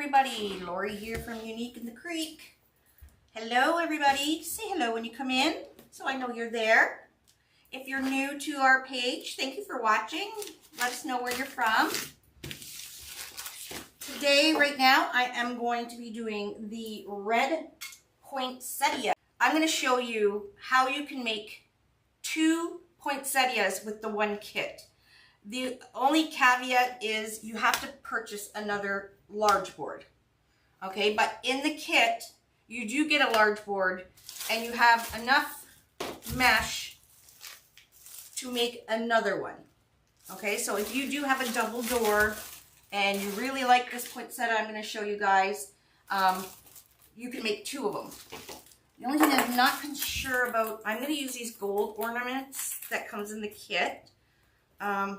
everybody, Lori here from Unique in the Creek. Hello everybody, say hello when you come in so I know you're there. If you're new to our page, thank you for watching. Let us know where you're from. Today, right now, I am going to be doing the red poinsettia. I'm going to show you how you can make 2 poinsettias with the one kit. The only caveat is you have to purchase another large board. Okay, but in the kit, you do get a large board and you have enough mesh to make another one. Okay, so if you do have a double door and you really like this poinsettia I'm going to show you guys, you can make 2 of them. The only thing I'm not sure about, I'm going to use these gold ornaments that comes in the kit. Let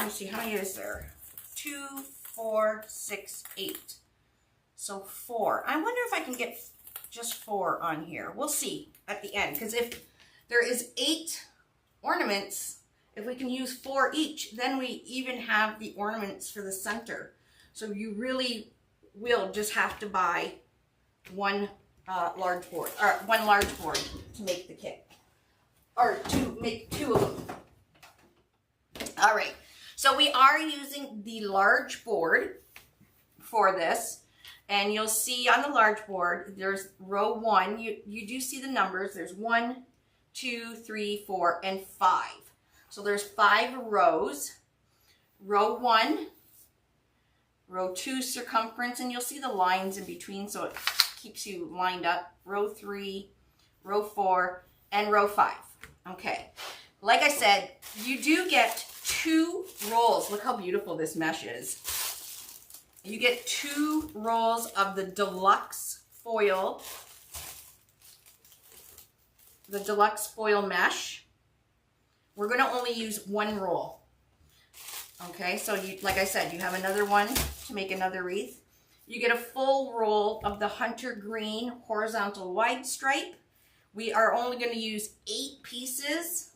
me see, how many is there? 2, 4, 6, 8. So 4. I wonder if I can get just 4 on here. We'll see at the end, because if there is 8 ornaments, if we can use 4 each, then we even have the ornaments for the center. So you really will just have to buy one large board to make the kit, or to make 2 of them. All right, so we are using the large board for this, and you'll see on the large board there's row 1. You do see the numbers. There's 1, 2, 3, 4, and 5. So there's 5 rows. Row 1, row 2 circumference, and you'll see the lines in between, so it keeps you lined up. Row 3, row 4, and row 5. Okay, like I said, you do get 2 rolls. Look how beautiful this mesh is. You get 2 rolls of the deluxe foil, mesh. We're going to only use 1 roll. Okay, so like I said, you have another one to make another wreath. You get a full roll of the hunter green horizontal wide stripe. We are only going to use 8 pieces,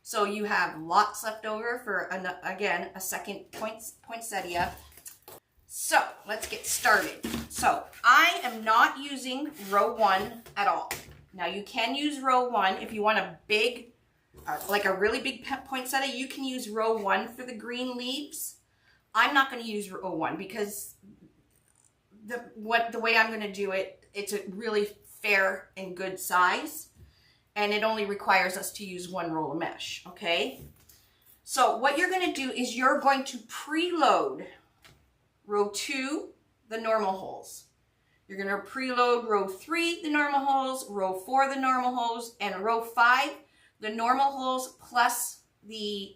so you have lots left over for, again, a second poinsettia. So let's get started. So I am not using row 1 at all. Now you can use row 1 if you want a big, like a really big poinsettia. You can use row 1 for the green leaves. I'm not going to use row 1 because the way I'm going to do it, it's a really fair and good size, and it only requires us to use 1 roll of mesh. Okay, so what you're going to do is you're going to preload row 2, the normal holes. You're going to preload row 3, the normal holes, row 4, the normal holes, and row 5, the normal holes plus the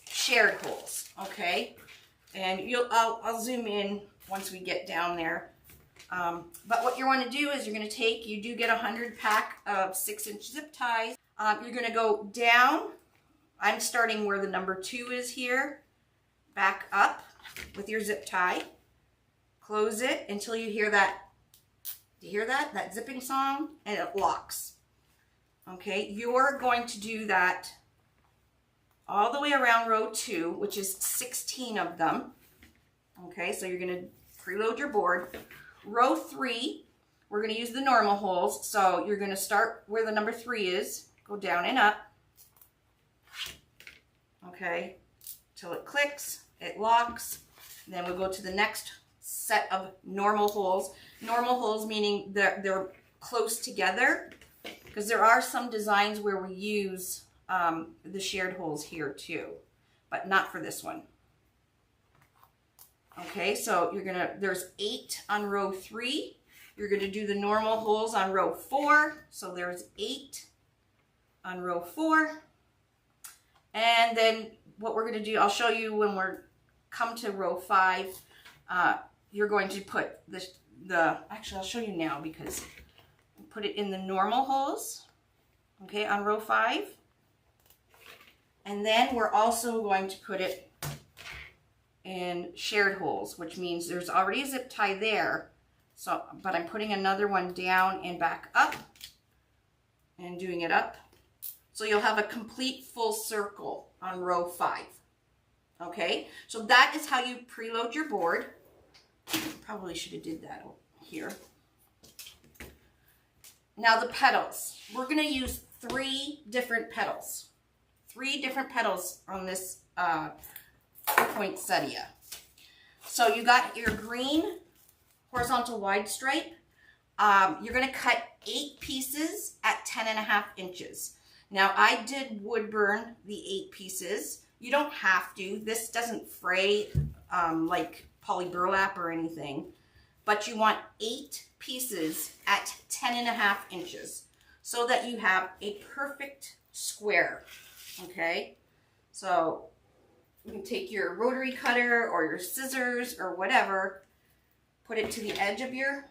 shared holes. Okay, and I'll zoom in once we get down there. But what you want to do is you're going to take, you do get a 100 pack of 6-inch zip ties. You're going to go down. I'm starting where the number 2 is here. Back up with your zip tie. Close it until you hear that. Do you hear that? That zipping song? And it locks. Okay, you're going to do that all the way around row 2, which is 16 of them. Okay, so you're going to preload your board. Row 3, we're going to use the normal holes. So you're going to start where the number 3 is, go down and up. Okay, till it clicks, it locks. Then we'll go to the next set of normal holes. Normal holes meaning they're close together, because there are some designs where we use the shared holes here too, but not for this one. Okay, so there's 8 on row 3. You're going to do the normal holes on row 4. So there's 8 on row 4. And then what we're going to do, I'll show you when we're come to row 5. You're going to put actually I'll show you now, because put it in the normal holes, okay, on row 5. And then we're also going to put it in shared holes, which means there's already a zip tie there. So, but I'm putting another one down and back up and doing it up. So you'll have a complete full circle on row 5. Okay, so that is how you preload your board. Probably should have did that here. Now the petals. We're going to use 3 different petals. 3 different petals on this poinsettia. So you got your green horizontal wide stripe. You're going to cut 8 pieces at 10.5 inches. Now I did wood burn the 8 pieces. You don't have to. This doesn't fray like poly burlap or anything. But you want 8 pieces at 10.5 inches so that you have a perfect square. Okay, so you can take your rotary cutter or your scissors or whatever, put it to the edge of your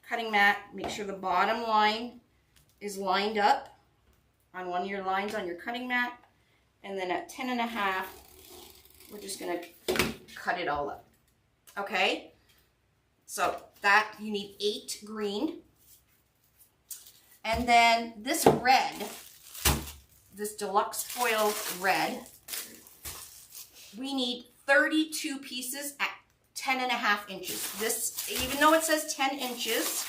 cutting mat, make sure the bottom line is lined up on one of your lines on your cutting mat, and then at 10.5 we're just going to cut it all up. Okay, so that you need 8 green, and then this red, this deluxe foil red, we need 32 pieces at 10.5 inches. This, even though it says 10 inches,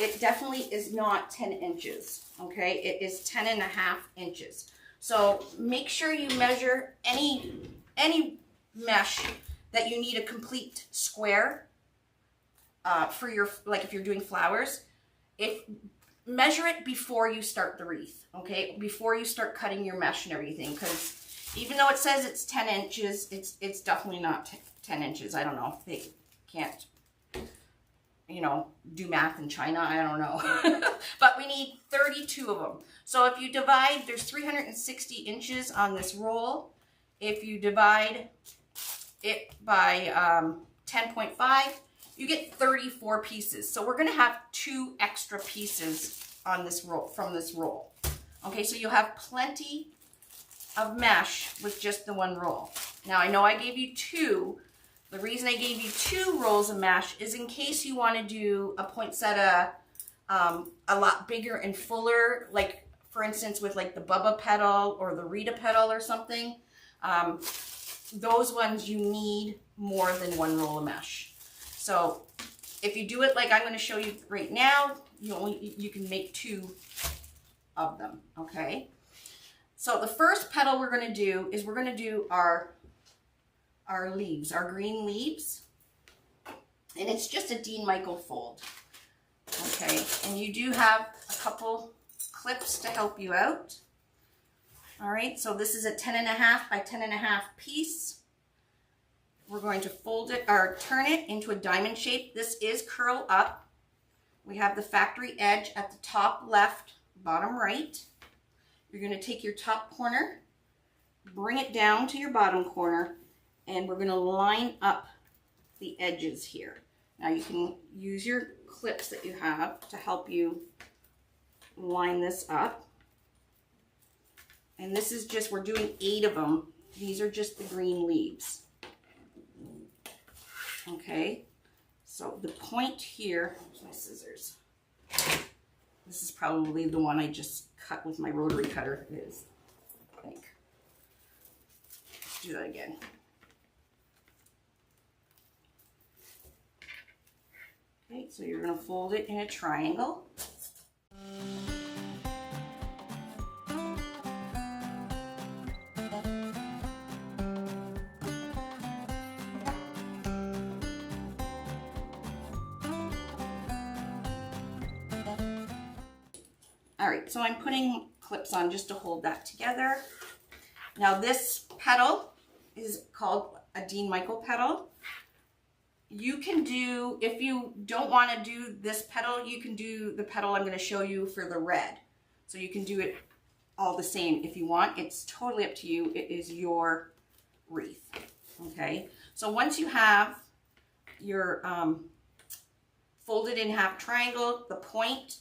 it definitely is not 10 inches. Okay, it is 10.5 inches. So make sure you measure any mesh that you need a complete square for your, like if you're doing flowers. Measure it before you start the wreath, okay? Before you start cutting your mesh and everything, because even though it says it's 10 inches, it's definitely not 10 inches. I don't know. They can't, you know, do math in China. I don't know. But we need 32 of them. So if you divide, there's 360 inches on this roll. If you divide it by 10.5, you get 34 pieces. So we're going to have 2 extra pieces on this roll, from this roll. Okay, so you'll have plenty of mesh with just the 1 roll. Now I know I gave you 2. The reason I gave you 2 rolls of mesh is in case you want to do a poinsettia a lot bigger and fuller, like for instance with like the Bubba petal or the Rita petal or something. Those ones you need more than 1 roll of mesh. So if you do it like I'm going to show you right now, you can make 2 of them, okay? So the first petal we're going to do is we're going to do our leaves, our green leaves. And it's just a Dean Michael fold, okay? And you do have a couple clips to help you out. All right, so this is a 10.5 by 10.5 piece. We're going to fold it or turn it into a diamond shape. This is curl up. We have the factory edge at the top left, bottom right. You're going to take your top corner, bring it down to your bottom corner, and we're going to line up the edges here. Now you can use your clips that you have to help you line this up. And this is just, we're doing 8 of them. These are just the green leaves. Okay, so the point here, here's my scissors. This is probably the one I just cut with my rotary cutter. It is, I think. Let's do that again. Okay, so you're going to fold it in a triangle. All right, so I'm putting clips on just to hold that together. Now this petal is called a Dean Michael petal. You can do, if you don't want to do this petal, you can do the petal I'm going to show you for the red. So you can do it all the same if you want. It's totally up to you. It is your wreath. Okay, so once you have your folded in half triangle, the point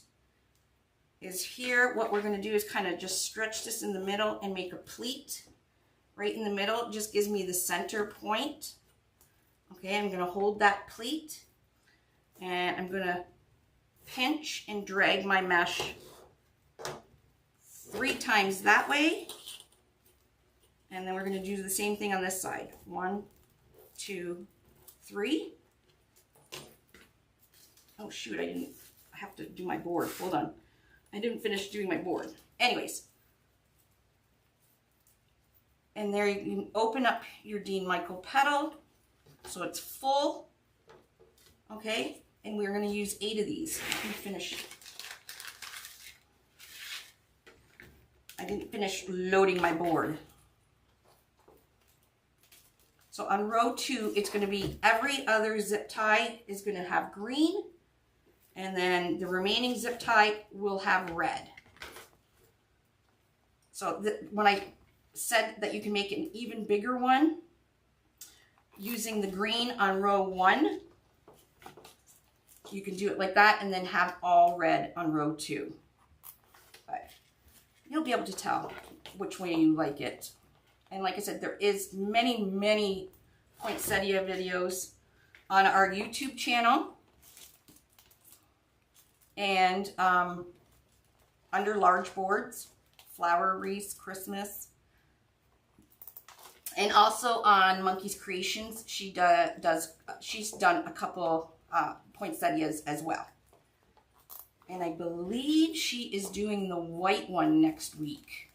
is here. What we're going to do is kind of just stretch this in the middle and make a pleat right in the middle. It just gives me the center point. Okay, I'm going to hold that pleat and I'm going to pinch and drag my mesh 3 times that way And then we're going to do the same thing on this side. 1, 2, 3. Oh shoot, I have to do my board. Hold on. I didn't finish doing my board. Anyways. And there you can open up your Dean Michael petal so it's full. Okay, and we're going to use 8 of these. Let me finish. I didn't finish loading my board. So on row 2, it's going to be every other zip tie is going to have green, and then the remaining zip tie will have red. So when I said that you can make an even bigger one using the green on row 1, you can do it like that and then have all red on row 2. But you'll be able to tell which way you like it. And like I said, there is many poinsettia videos on our YouTube channel and under large boards, flower wreaths, Christmas. And also on Monkey's Creations, she's done a couple poinsettias as well. And I believe she is doing the white one next week,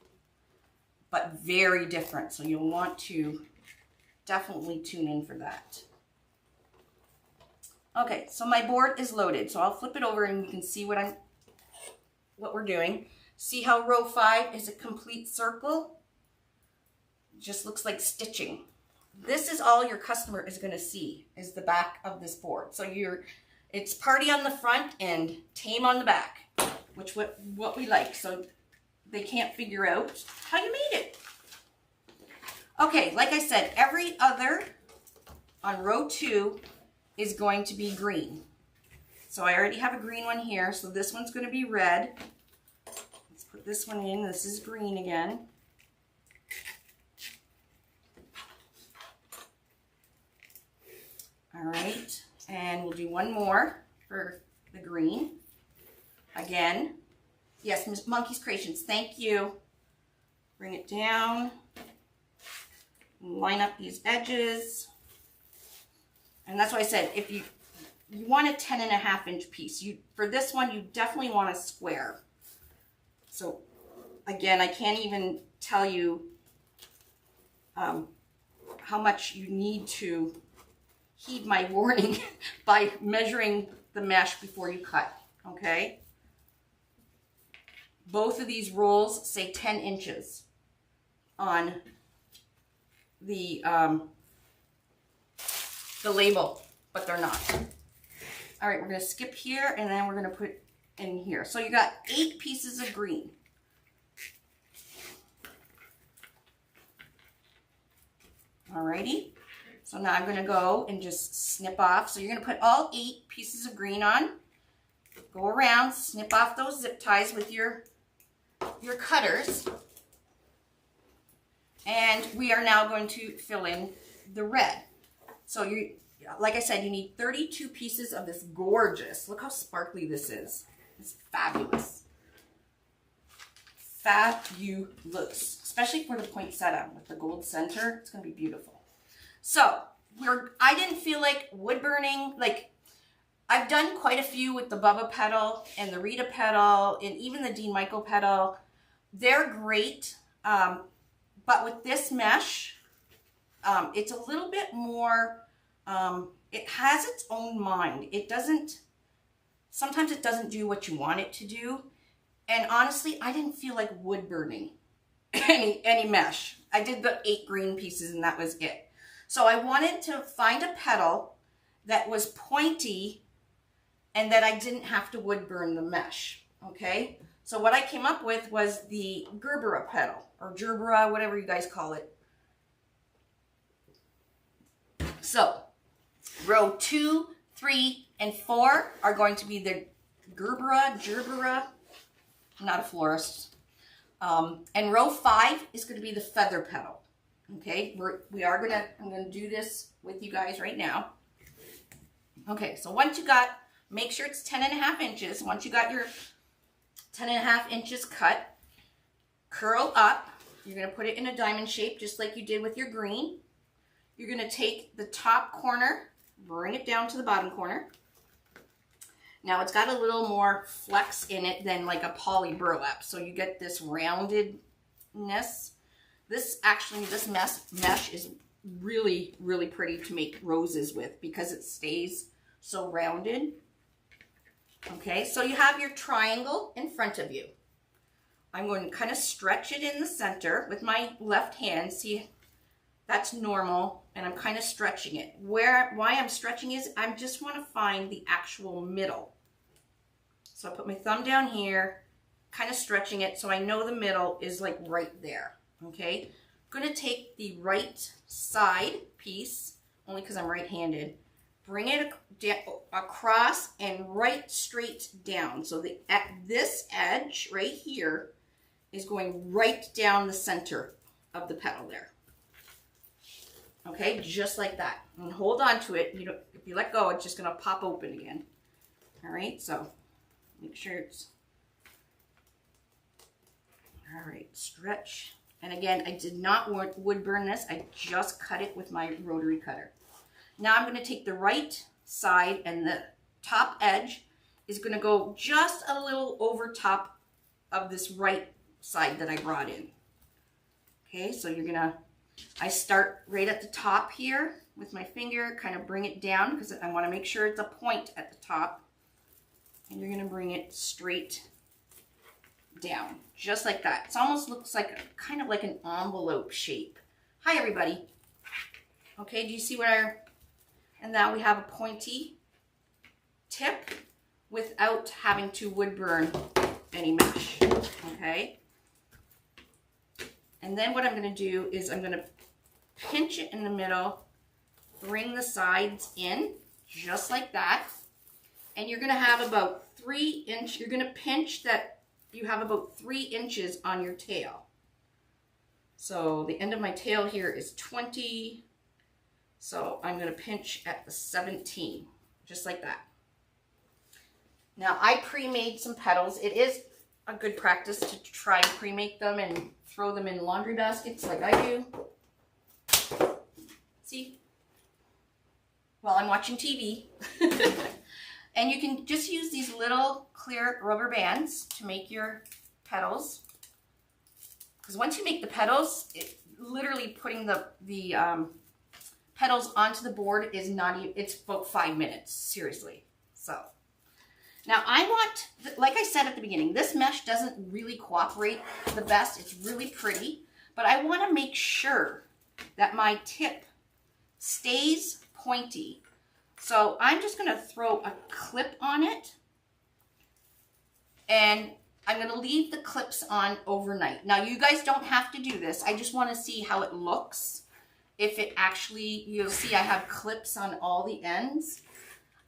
but very different. So you'll want to definitely tune in for that. Okay, so my board is loaded. So I'll flip it over and you can see what we're doing. See how row 5 is a complete circle? Just looks like stitching. This is all your customer is going to see, is the back of this board. So it's party on the front and tame on the back, which what we like. So they can't figure out how you made it. Okay, like I said, every other on row 2 is going to be green. So I already have a green one here. So this one's going to be red. Let's put this one in. This is green again. All right, and we'll do one more for the green. Again, yes, Miss Monkey's Creations, thank you. Bring it down, line up these edges. And that's why I said, if you want a 10.5-inch piece, for this one, you definitely want a square. So again, I can't even tell you how much you need to heed my warning by measuring the mesh before you cut, okay? Both of these rolls say 10 inches on the label, but they're not. All right, we're gonna skip here and then we're gonna put in here. So you got 8 pieces of green. Alrighty. So now I'm going to go and just snip off. So you're going to put all 8 pieces of green on. Go around, snip off those zip ties with your cutters. And we are now going to fill in the red. So like I said, you need 32 pieces of this gorgeous. Look how sparkly this is. It's fabulous. Fabulous. Especially for the poinsettia with the gold center. It's going to be beautiful. So I didn't feel like wood burning. Like I've done quite a few with the Bubba petal and the Rita petal and even the Dean Michael petal. They're great, but with this mesh, it's a little bit more. It has its own mind. Sometimes it doesn't do what you want it to do. And honestly, I didn't feel like wood burning any mesh. I did the 8 green pieces and that was it. So I wanted to find a petal that was pointy and that I didn't have to wood burn the mesh, okay? So what I came up with was the Gerbera petal, or Gerbera, whatever you guys call it. So row 2, 3, and 4 are going to be the Gerbera, I'm not a florist. And row 5 is going to be the feather petal. Okay, I'm gonna do this with you guys right now. Okay, so make sure it's 10.5 inches. Once you got your 10.5 inches cut, curl up You're going to put it in a diamond shape just like you did with your green. You're going to take the top corner, bring it down to the bottom corner. Now it's got a little more flex in it than like a poly burlap, so you get this roundedness. This mesh is really, really pretty to make roses with because it stays so rounded. Okay, so you have your triangle in front of you. I'm going to kind of stretch it in the center with my left hand. See, that's normal, and I'm kind of stretching it. Why I'm stretching is I just want to find the actual middle. So I put my thumb down here, kind of stretching it so I know the middle is like right there. Okay, I'm going to take the right side piece, only because I'm right-handed, bring it across and right straight down. So this edge right here is going right down the center of the petal there. Okay, just like that. And hold on to it. If you let go, it's just going to pop open again. All right, so make sure it's... All right, stretch. And again, I did not wood burn this. I just cut it with my rotary cutter. Now I'm going to take the right side, and the top edge is going to go just a little over top of this right side that I brought in. Okay, so you're going to... I start right at the top here with my finger, kind of bring it down because I want to make sure it's a point at the top. And you're going to bring it straight down, just like that. It almost looks like kind of like an envelope shape. Hi, everybody. Okay, do you see where? And now we have a pointy tip without having to wood burn any mesh. Okay. And then what I'm going to do is I'm going to pinch it in the middle, bring the sides in, just like that. And you're going to have about 3 inches. You're going to pinch that you have about 3 inches on your tail. So the end of my tail here is 20. So I'm going to pinch at the 17, just like that. Now I pre-made some petals. It is a good practice to try and pre-make them and throw them in laundry baskets like I do. See? While I'm watching TV. And you can just use these little clear rubber bands to make your petals. Because once you make the petals, literally putting the petals onto the board is not even, it's about 5 minutes, seriously. So, now I want, like I said at the beginning, this mesh doesn't really cooperate the best. It's really pretty, but I want to make sure that my tip stays pointy. So I'm just going to throw a clip on it, and I'm going to leave the clips on overnight. Now you guys don't have to do this. I just want to see how it looks. If it actually, you'll see I have clips on all the ends.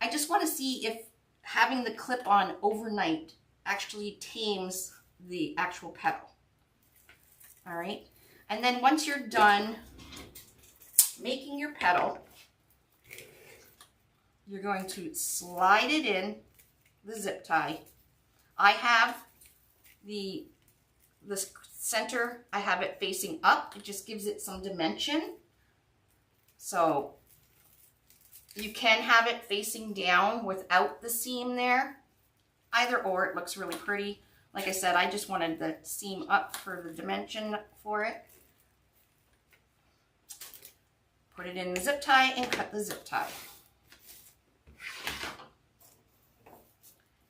I just want to see if having the clip on overnight actually tames the actual petal. All right. And then once you're done making your petal, you're going to slide it in the zip tie. I have the center, I have it facing up. It just gives it some dimension. So you can have it facing down without the seam there. Either or, it looks really pretty. Like I said, I just wanted the seam up for the dimension for it. Put it in the zip tie and cut the zip tie.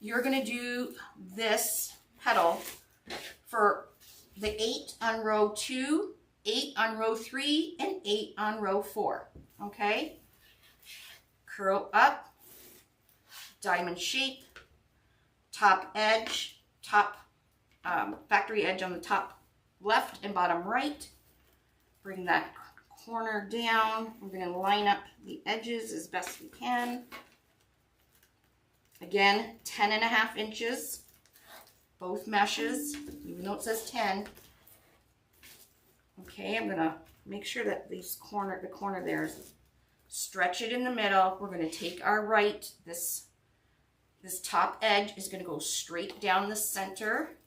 You're going to do this petal for the 8 on row 2, 8 on row 3, and 8 on row 4. Okay? Curl up, diamond shape, top edge, top factory edge on the top left and bottom right. Bring that corner down. We're going to line up the edges as best we can. Again, 10.5 inches, both meshes, even though it says 10. Okay, I'm going to make sure that the corner there is, stretch it in the middle. We're going to take our right, this top edge is going to go straight down the center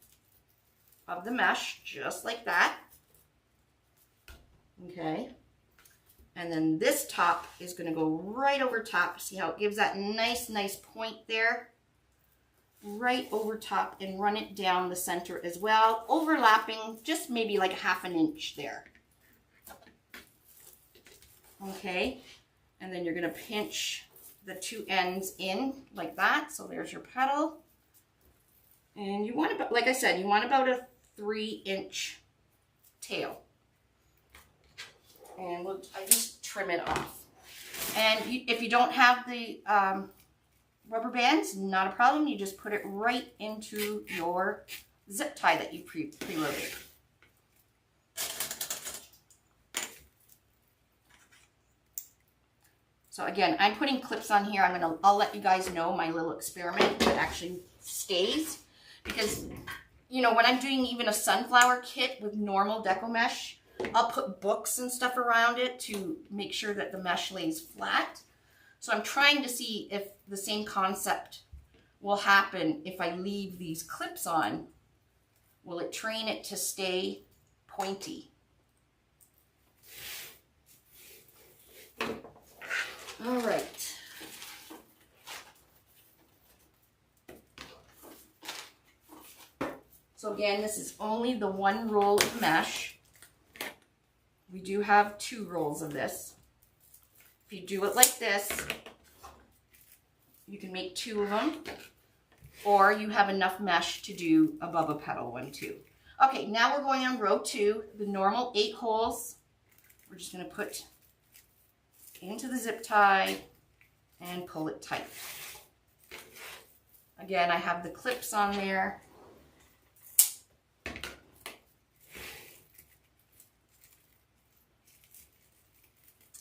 of the mesh, just like that. Okay. And then this top is going to go right over top. See how it gives that nice point there? Right over top, and run it down the center as well, overlapping just maybe like 1/2 inch there. Okay, and then you're going to pinch the two ends in like that. So there's your petal. And you want about, like I said, you want about a 3-inch tail. And I just trim it off. And if you don't have the rubber bands, not a problem. You just put it right into your zip tie that you preloaded. So again, I'm putting clips on here. I'll let you guys know my little experiment that actually stays, because you know, when I'm doing even a sunflower kit with normal deco mesh, I'll put books and stuff around it to make sure that the mesh lays flat. So I'm trying to see if the same concept will happen if I leave these clips on. Will it train it to stay pointy? All right. So again, this is only the 1 roll of mesh. We do have 2 rolls of this. If you do it like this, you can make 2 of them, or you have enough mesh to do a Bubba petal one too. Okay, now we're going on row 2, the normal 8 holes. We're just going to put into the zip tie and pull it tight. Again, I have the clips on there.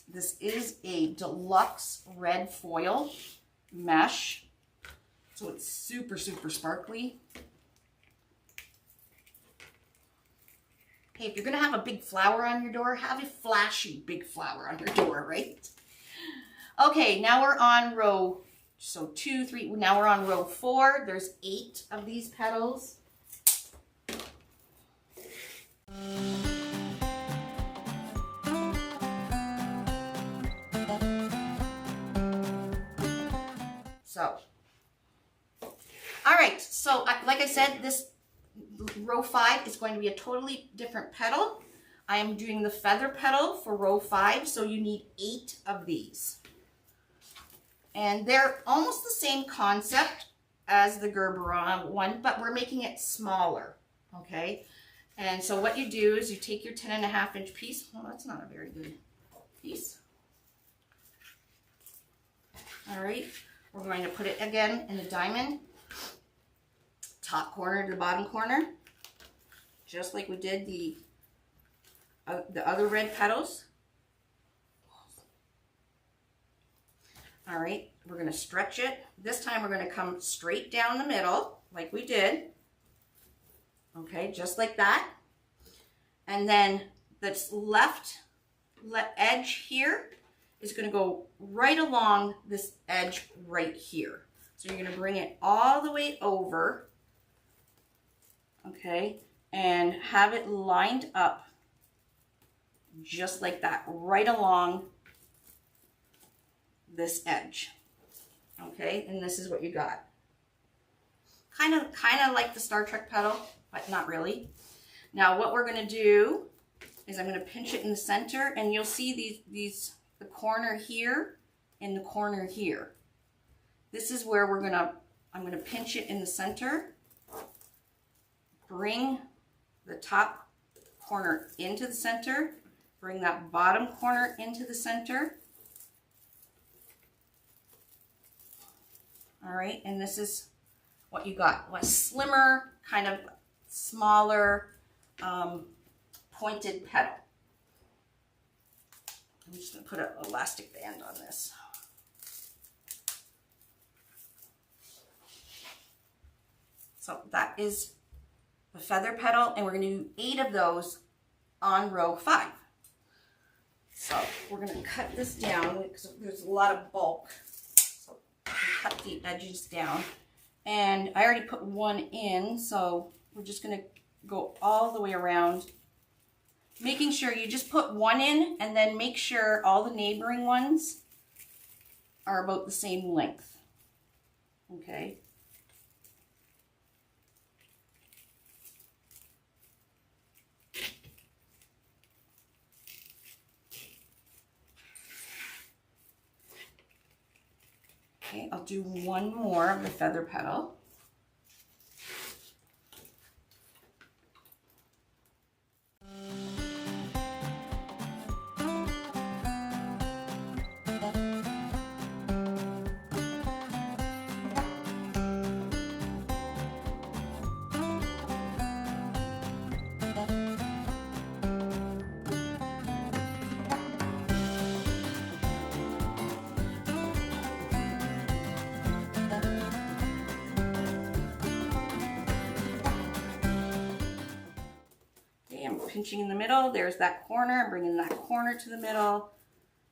This is a deluxe red foil mesh, so it's super sparkly. Hey, if you're gonna have a big flower on your door, have a flashy big flower on your door, right? Okay, now we're on row, so 2, 3, now we're on row 4. There's 8 of these petals. So, all right, so like I said, this row 5 is going to be a totally different petal. I am doing the feather petal for row 5, so you need 8 of these. And they're almost the same concept as the Gerberon one, but we're making it smaller, okay? And so what you do is you take your 10.5-inch piece. Well, that's not a very good piece. All right, we're going to put it again in the diamond, top corner to the bottom corner, just like we did the other red petals. All right, we're going to stretch it. This time we're going to come straight down the middle like we did. Okay, just like that. And then this left edge here is going to go right along this edge right here. So you're going to bring it all the way over, okay, and have it lined up just like that, right along this edge. Okay, and this is what you got. Kind of like the Star Trek petal, but not really. Now what we're going to do is I'm going to pinch it in the center, and you'll see the corner here and the corner here. This is where I'm going to pinch it in the center, bring the top corner into the center, bring that bottom corner into the center. All right, and this is what you got. A slimmer, kind of smaller, pointed petal. I'm just going to put an elastic band on this. So that is the feather petal, and we're going to do 8 of those on row 5. So we're going to cut this down because there's a lot of bulk. So cut the edges down. And I already put 1 in, so we're just going to go all the way around making sure you just put one in and then make sure all the neighboring ones are about the same length. Okay. Okay, I'll do one more of the feather petal. Pinching in the middle, there's that corner, bringing that corner to the middle,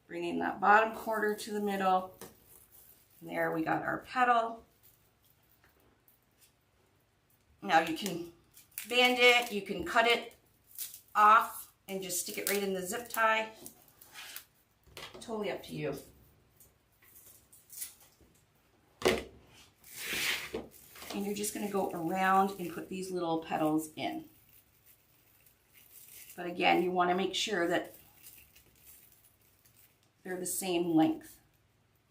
bringing that bottom corner to the middle. And there we got our petal. Now you can band it, you can cut it off and just stick it right in the zip tie. Totally up to you. And you're just going to go around and put these little petals in. But again, you want to make sure that they're the same length.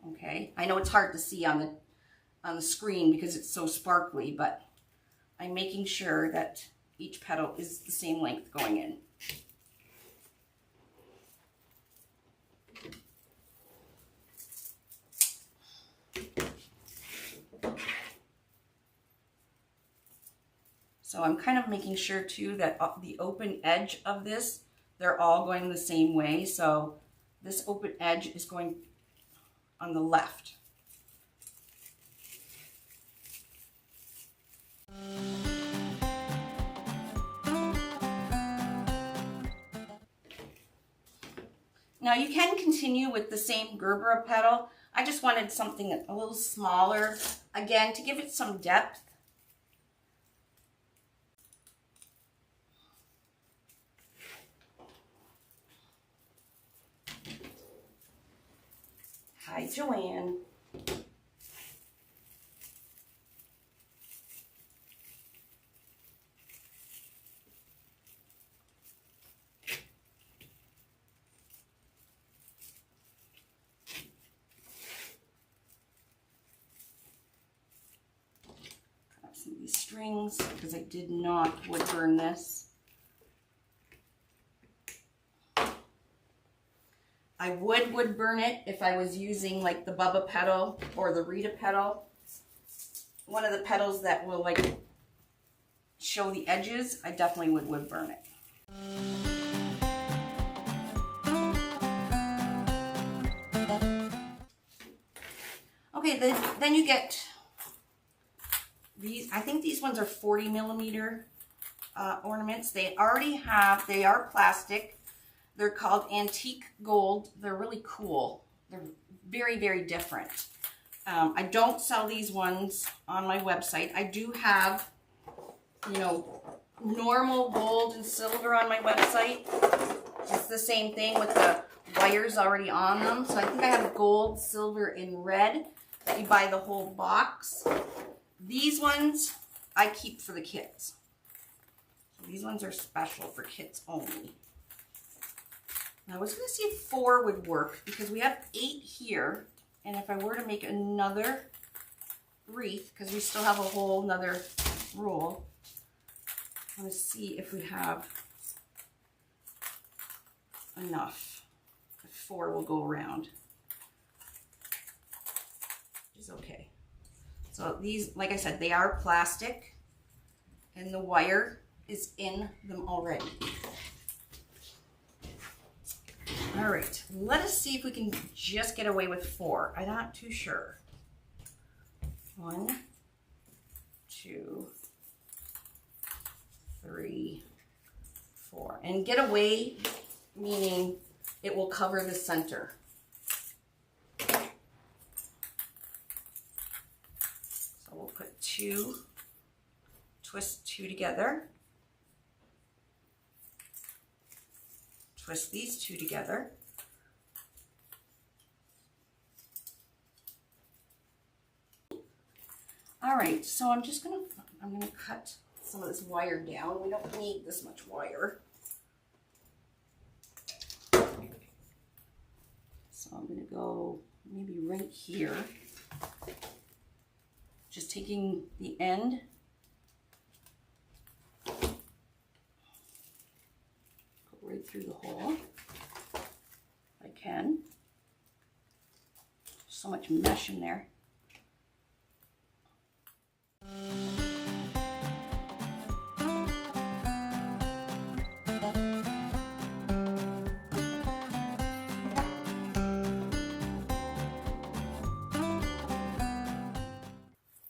Okay, I know it's hard to see on the screen because it's so sparkly, but I'm making sure that each petal is the same length going in. So I'm kind of making sure too that the open edge of this, they're all going the same way. So this open edge is going on the left. Now you can continue with the same Gerbera petal. I just wanted something a little smaller, again, to give it some depth. Hi, Joanne. Cut up some of these strings because I did not wood burn this. I would burn it if I was using like the Bubba petal or the Rita petal. One of the petals that will like show the edges, I definitely would wood burn it. Okay, then you get these. I think these ones are 40 millimeter ornaments. They are plastic. They're called antique gold. They're really cool. They're very, very different. I don't sell these ones on my website. I do have, you know, normal gold and silver on my website. It's the same thing with the wires already on them. So I think I have gold, silver, and red that you buy the whole box. These ones I keep for the kids. So these ones are special for kids only. I was going to see if 4 would work because we have 8 here, and if I were to make another wreath, because we still have a whole another roll, I want to see if we have enough. If 4 will go around, which is okay. So these, like I said, they are plastic, and the wire is in them already. All right, let us see if we can just get away with 4. I'm not too sure. 1, 2, 3, 4. And get away meaning it will cover the center. So we'll put 2, twist 2 together. twist these two together. All right, so I'm gonna cut some of this wire down. We don't need this much wire. So I'm gonna go maybe right here. Just taking the end, go right through the hole if I can. So much mesh in there.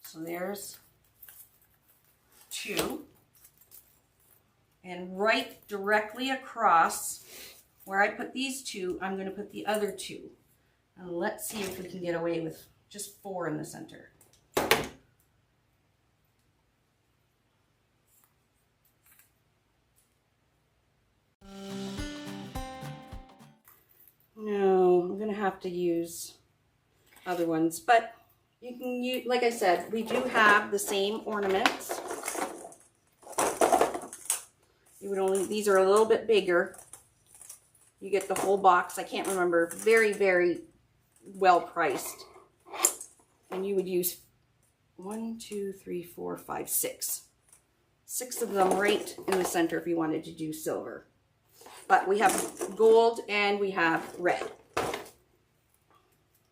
So there's two, and right directly across where I put these two, I'm going to put the other two. And let's see if we can get away with just 4 in the center. No, I'm going to have to use other ones, but you can use, like I said, we do have the same ornaments. You would only, these are a little bit bigger. You get the whole box. I can't remember, very, very well priced. And you would use 1, 2, 3, 4, 5, 6. 6 of them right in the center if you wanted to do silver. But we have gold and we have red.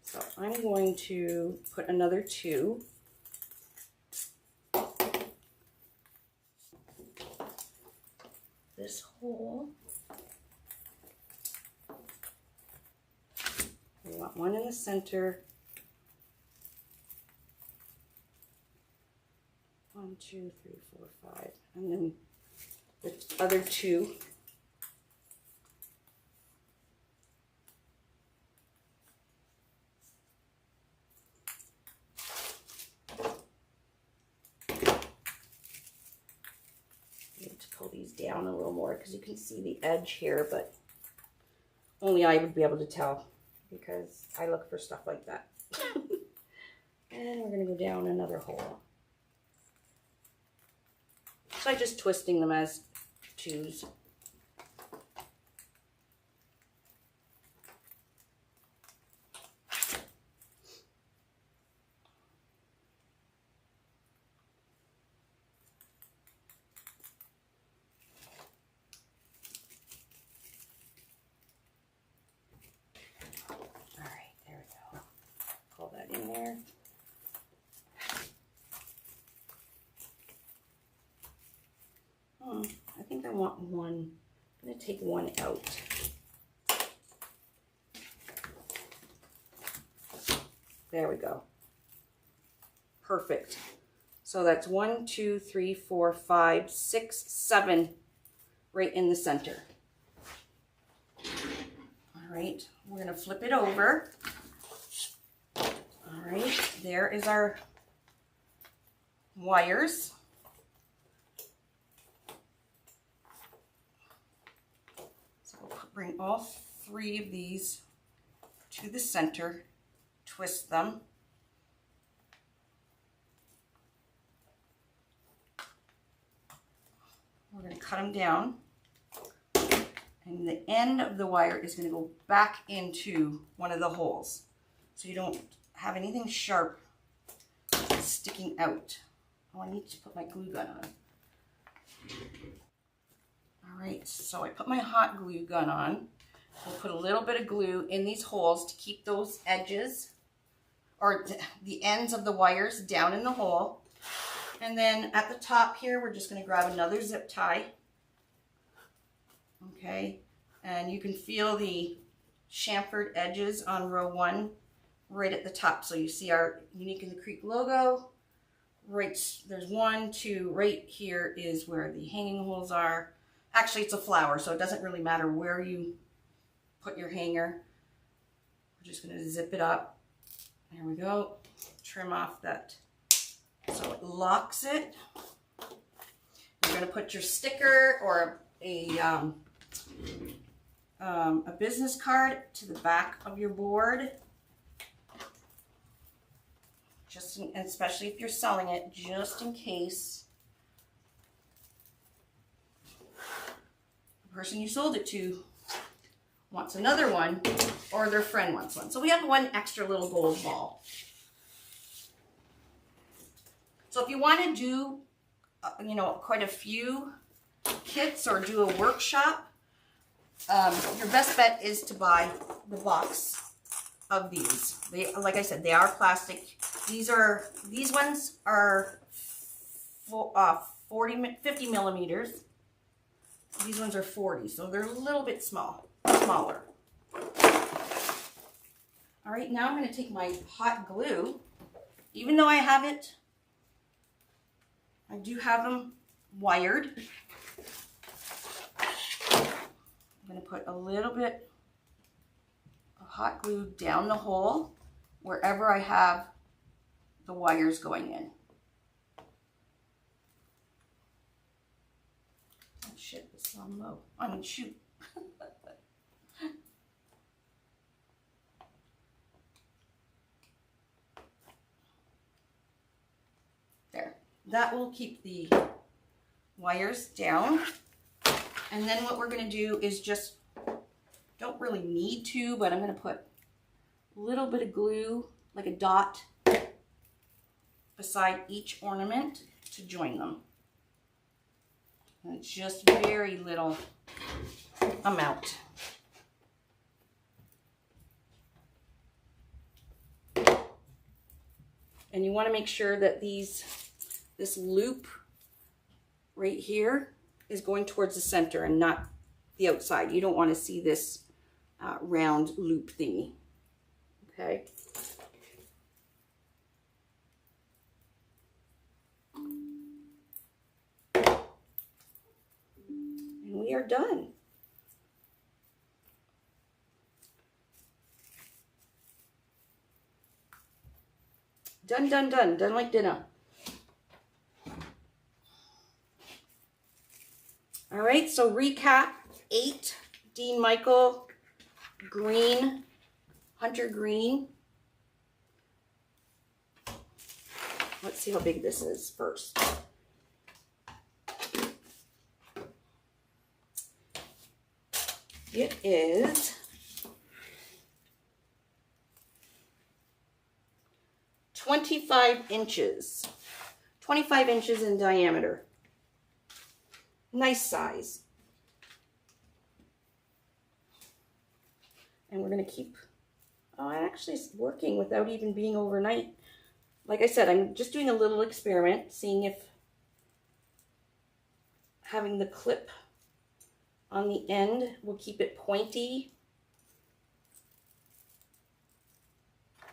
So I'm going to put another 2. This hole, we want 1 in the center. 1, 2, 3, 4, 5, and then the other 2. Pull these down a little more because you can see the edge here, but only I would be able to tell because I look for stuff like that. And we're going to go down another hole. So I'm just twisting them as 2s. In there. I think I want 1. I'm going to take 1 out. There we go. Perfect. So that's 1, 2, 3, 4, 5, 6, 7 right in the center. All right, we're going to flip it over. All right, there is our wires. So we'll bring all 3 of these to the center, twist them. We're going to cut them down. And the end of the wire is going to go back into one of the holes. So you don't have anything sharp sticking out. Oh, I need to put my glue gun on. All right, so I put my hot glue gun on. We'll put a little bit of glue in these holes to keep those edges or the ends of the wires down in the hole. And then at the top here, we're just going to grab another zip tie. Okay, and you can feel the chamfered edges on row 1 right at the top. So you see our Unique in the Creek logo. Right, there's 1, 2, right here is where the hanging holes are. Actually, it's a flower, so it doesn't really matter where you put your hanger. We're just going to zip it up. There we go. Trim off that so it locks it. You're going to put your sticker or a a business card to the back of your board. Especially if you're selling it, just in case the person you sold it to wants another one or their friend wants one. So we have one extra little gold ball. So if you want to do, you know, quite a few kits or do a workshop, your best bet is to buy the box of these. They, like I said, they are plastic. These ones are 50 millimeters. These ones are 40, so they're a little bit smaller. All right, now I'm going to take my hot glue. Even though I have it, I do have them wired. I'm going to put a little bit of hot glue down the hole wherever I have the wires going in. Oh shit, this is on low. I mean, shoot. There. That will keep the wires down. And then what we're going to do is just, don't really need to, but I'm going to put a little bit of glue, like a dot, beside each ornament to join them. And it's just very little amount. And you want to make sure that this loop right here is going towards the center and not the outside. You don't want to see this round loop thingy. Okay. And we are done. Done, done, done. Done like dinner. All right, so recap: 8 Dean Michael green, hunter green. Let's see how big this is first. It is 25 inches. 25 inches in diameter. Nice size. And we're going to keep, oh, it actually is working without even being overnight. Like I said, I'm just doing a little experiment, seeing if having the clip on the end will keep it pointy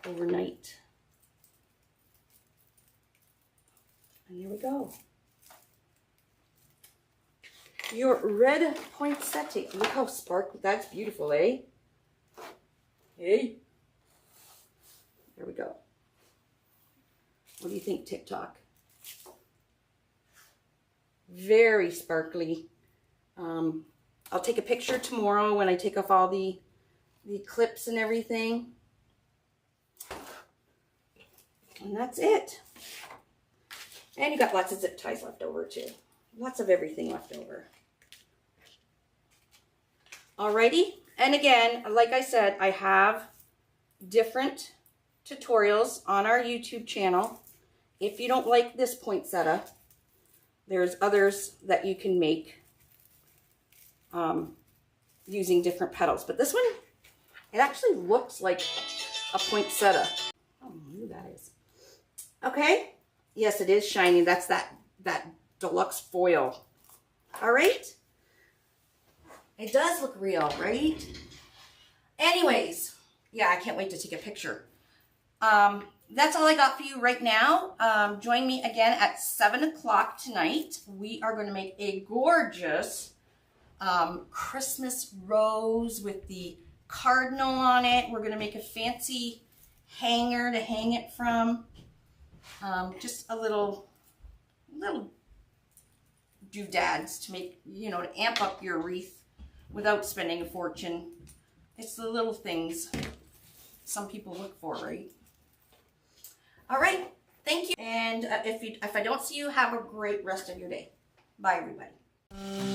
overnight. And there we go. Your red poinsettia. Look how sparkly. That's beautiful, eh? Hey. There we go. What do you think, TikTok? Very sparkly. I'll take a picture tomorrow when I take off all the clips and everything. And that's it. And you got lots of zip ties left over too. Lots of everything left over. Alrighty. And again, like I said, I have different tutorials on our YouTube channel. If you don't like this poinsettia, there's others that you can make using different petals. But this one, it actually looks like a poinsettia. Oh, who that is. Okay. Yes, it is shiny. That's that deluxe foil. All right. It does look real, right? Anyways, yeah, I can't wait to take a picture. That's all I got for you right now. Join me again at 7 o'clock tonight. We are going to make a gorgeous Christmas rose with the cardinal on it. We're going to make a fancy hanger to hang it from. Just a little doodads to make, you know, to amp up your wreath without spending a fortune. It's the little things some people look for, right? All right, thank you. And if I don't see you, have a great rest of your day. Bye, everybody.